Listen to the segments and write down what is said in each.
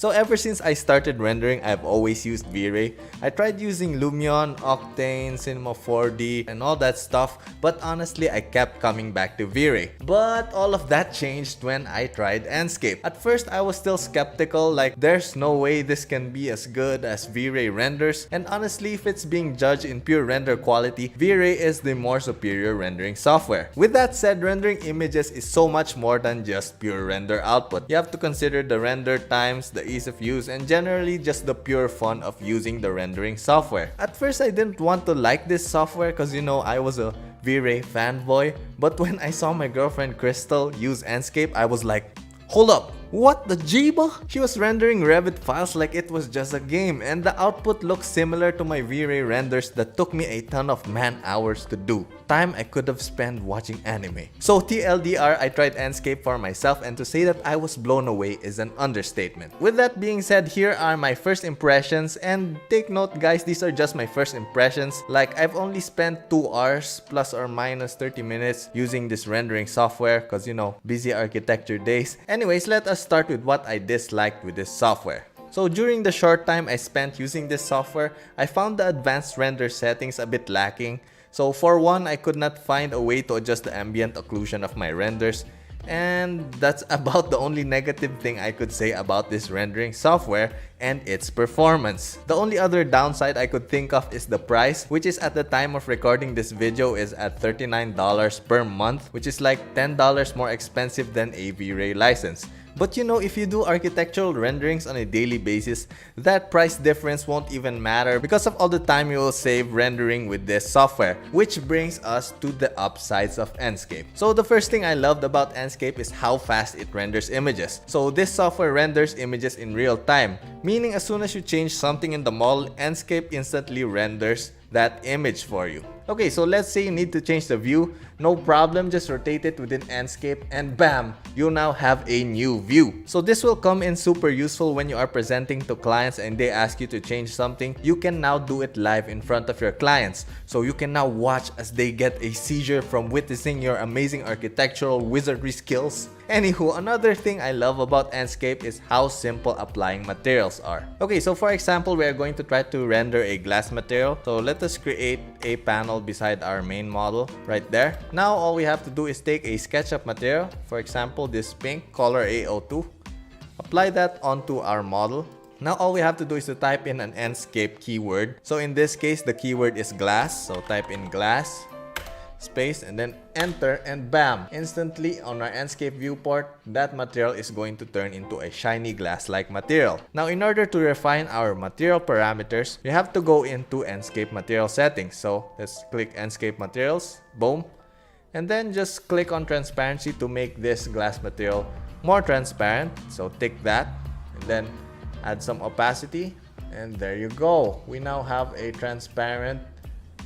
So ever since I started rendering, I've always used V-Ray. I tried using Lumion, Octane, Cinema 4D, and all that stuff, but honestly I kept coming back to V-Ray. But all of that changed when I tried Enscape. At first I was still skeptical, like there's no way this can be as good as V-Ray renders, and honestly if it's being judged in pure render quality, V-Ray is the more superior rendering software. With that said, rendering images is so much more than just pure render output. You have to consider the render times, the ease of use, and generally just the pure fun of using the rendering software. At first I didn't want to like this software because you know I was a V-Ray fanboy, but when I saw my girlfriend Crystal use Enscape, I was like, hold up, what the jeeba? She was rendering Revit files like it was just a game, and the output looks similar to my V-Ray renders that took me a ton of man hours to do. Time I could have spent watching anime. So TLDR, I tried Enscape for myself, and to say that I was blown away is an understatement. With that being said, here are my first impressions, and take note guys, these are just my first impressions. Like I've only spent 2 hours plus or minus 30 minutes using this rendering software because you know, busy architecture days. Anyways, let us start with what I disliked with this software. So during the short time I spent using this software, I found the advanced render settings a bit lacking. So for one, I could not find a way to adjust the ambient occlusion of my renders, and that's about the only negative thing I could say about this rendering software and its performance. The only other downside I could think of is the price, which is at the time of recording this video is at $39 per month, which is like $10 more expensive than a V-Ray license. But you know, if you do architectural renderings on a daily basis, that price difference won't even matter because of all the time you will save rendering with this software. Which brings us to the upsides of Enscape. So the first thing I loved about Enscape is how fast it renders images. So this software renders images in real time, meaning as soon as you change something in the model, Enscape instantly renders that image for you. Okay, so let's say you need to change the view. No problem, just rotate it within Enscape and bam, you now have a new view. So this will come in super useful when you are presenting to clients and they ask you to change something. You can now do it live in front of your clients. So you can now watch as they get a seizure from witnessing your amazing architectural wizardry skills. Anywho, another thing I love about Enscape is how simple applying materials are. Okay, so for example, we are going to try to render a glass material. So let us create a panel beside our main model right there. Now all we have to do is take a SketchUp material, for example this pink color A02, apply that onto our model. Now all we have to do is to type in an Enscape keyword. So in this case the keyword is glass, so type in glass space and then enter, and bam, instantly on our Enscape viewport that material is going to turn into a shiny glass-like material. Now in order to refine our material parameters, we have to go into Enscape material settings. So let's click Enscape materials, boom, and then just click on transparency to make this glass material more transparent. So tick that and then add some opacity, and there you go, we now have a transparent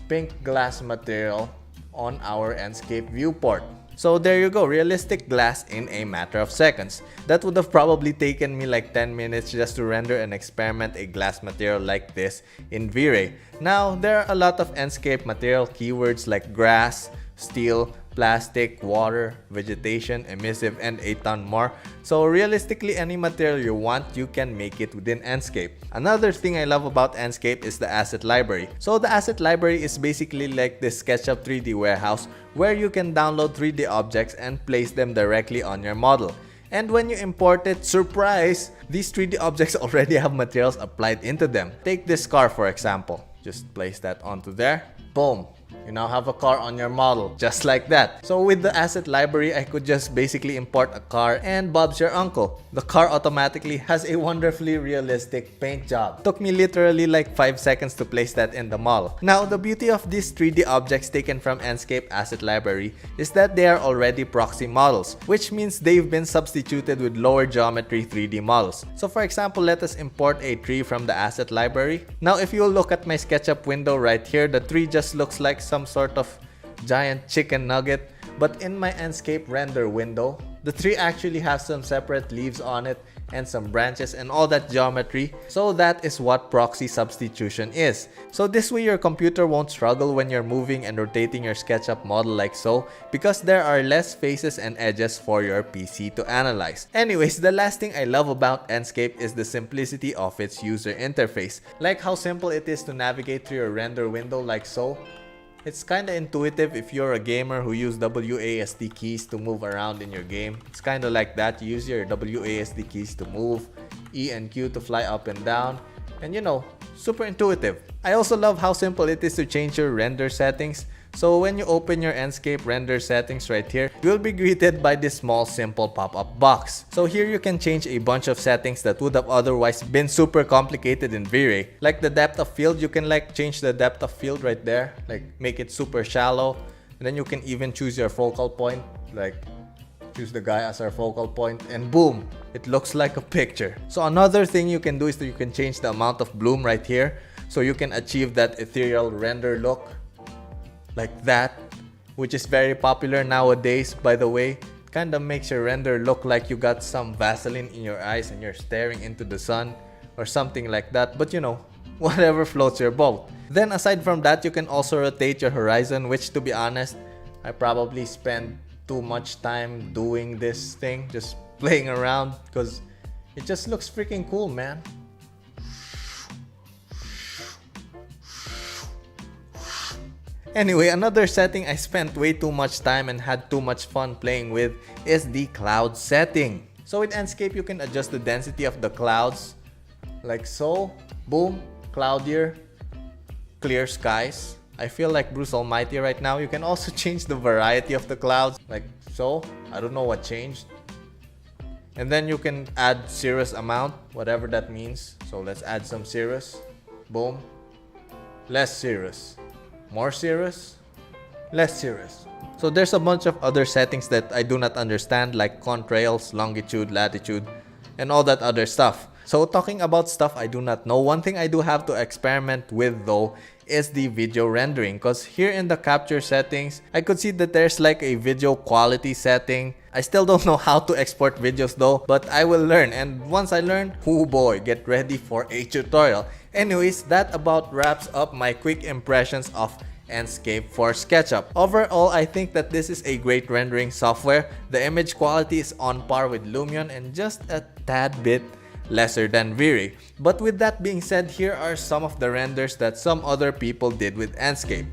pink glass material on our Enscape viewport. So there you go, realistic glass in a matter of seconds. That would have probably taken me like 10 minutes just to render and experiment a glass material like this in V-Ray. Now there are a lot of Enscape material keywords like grass, steel, plastic, water, vegetation, emissive, and a ton more. So realistically, any material you want, you can make it within Enscape. Another thing I love about Enscape is the asset library. So the asset library is basically like the SketchUp 3D warehouse where you can download 3D objects and place them directly on your model. And when you import it, surprise, these 3D objects already have materials applied into them. Take this car for example. Just place that onto there. Boom. You now have a car on your model, just like that. So with the asset library, I could just basically import a car and Bob's your uncle. The car automatically has a wonderfully realistic paint job. Took me literally like 5 seconds to place that in the model. Now, the beauty of these 3D objects taken from Enscape asset library is that they are already proxy models, which means they've been substituted with lower geometry 3D models. So for example, let us import a tree from the asset library. Now, if you look at my SketchUp window right here, the tree just looks like some sort of giant chicken nugget, but in my Enscape render window, the tree actually has some separate leaves on it, and some branches and all that geometry. So that is what proxy substitution is. So this way your computer won't struggle when you're moving and rotating your SketchUp model like so, because there are less faces and edges for your PC to analyze. Anyways, the last thing I love about Enscape is the simplicity of its user interface. Like how simple it is to navigate through your render window like so. It's kinda intuitive if you're a gamer who use WASD keys to move around in your game. It's kinda like that. You use your WASD keys to move, E and Q to fly up and down, and you know, super intuitive. I also love how simple it is to change your render settings. So when you open your Enscape render settings right here, you'll be greeted by this small simple pop-up box. So here you can change a bunch of settings that would have otherwise been super complicated in vray. Like the depth of field, you can like change the depth of field right there, like make it super shallow. And then you can even choose your focal point, like choose the guy as our focal point, and boom, it looks like a picture. So another thing you can do is that you can change the amount of bloom right here, so you can achieve that ethereal render look like that, which is very popular nowadays, by the way. Kinda makes your render look like you got some Vaseline in your eyes and you're staring into the sun or something like that, but you know, whatever floats your boat. Then aside from that, you can also rotate your horizon, which to be honest, I probably spend too much time doing this thing, just playing around, because it just looks freaking cool, man. Anyway, another setting I spent way too much time and had too much fun playing with is the cloud setting. So with Enscape, you can adjust the density of the clouds like so. Boom, cloudier, clear skies. I feel like Bruce Almighty right now. You can also change the variety of the clouds like so. I don't know what changed. And then you can add cirrus amount, whatever that means. So let's add some cirrus. Boom. Less cirrus. More cirrus, less cirrus. So there's a bunch of other settings that I do not understand, like contrails, longitude, latitude, and all that other stuff. So talking about stuff I do not know, one thing I do have to experiment with though is the video rendering, because here in the capture settings, I could see that there's like a video quality setting. I still don't know how to export videos though, but I will learn, and once I learn, oh boy, get ready for a tutorial. Anyways, that about wraps up my quick impressions of Enscape for SketchUp. Overall, I think that this is a great rendering software. The image quality is on par with Lumion and just a tad bit lesser than vray. But with that being said, here are some of the renders that some other people did with Enscape.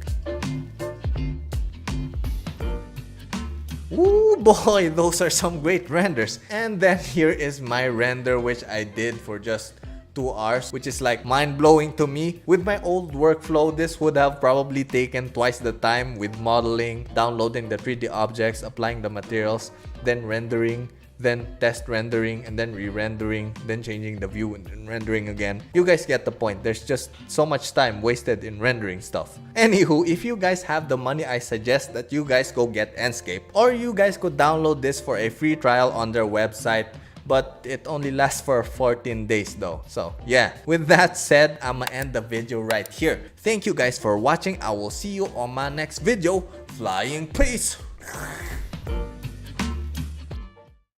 Ooh boy, those are some great renders. And then here is my render, which I did for just 2 hours, which is like mind-blowing to me. With my old workflow, this would have probably taken twice the time, with modeling, downloading the 3D objects, applying the materials, then rendering, then test rendering, and then re-rendering, then changing the view and then rendering again. You guys get the point. There's just so much time wasted in rendering stuff. Anywho, if you guys have the money, I suggest that you guys go get Enscape, or you guys could download this for a free trial on their website. But it only lasts for 14 days though. So yeah, with that said, I'ma end the video right here. Thank you guys for watching. I will see you on my next video. Flying peace!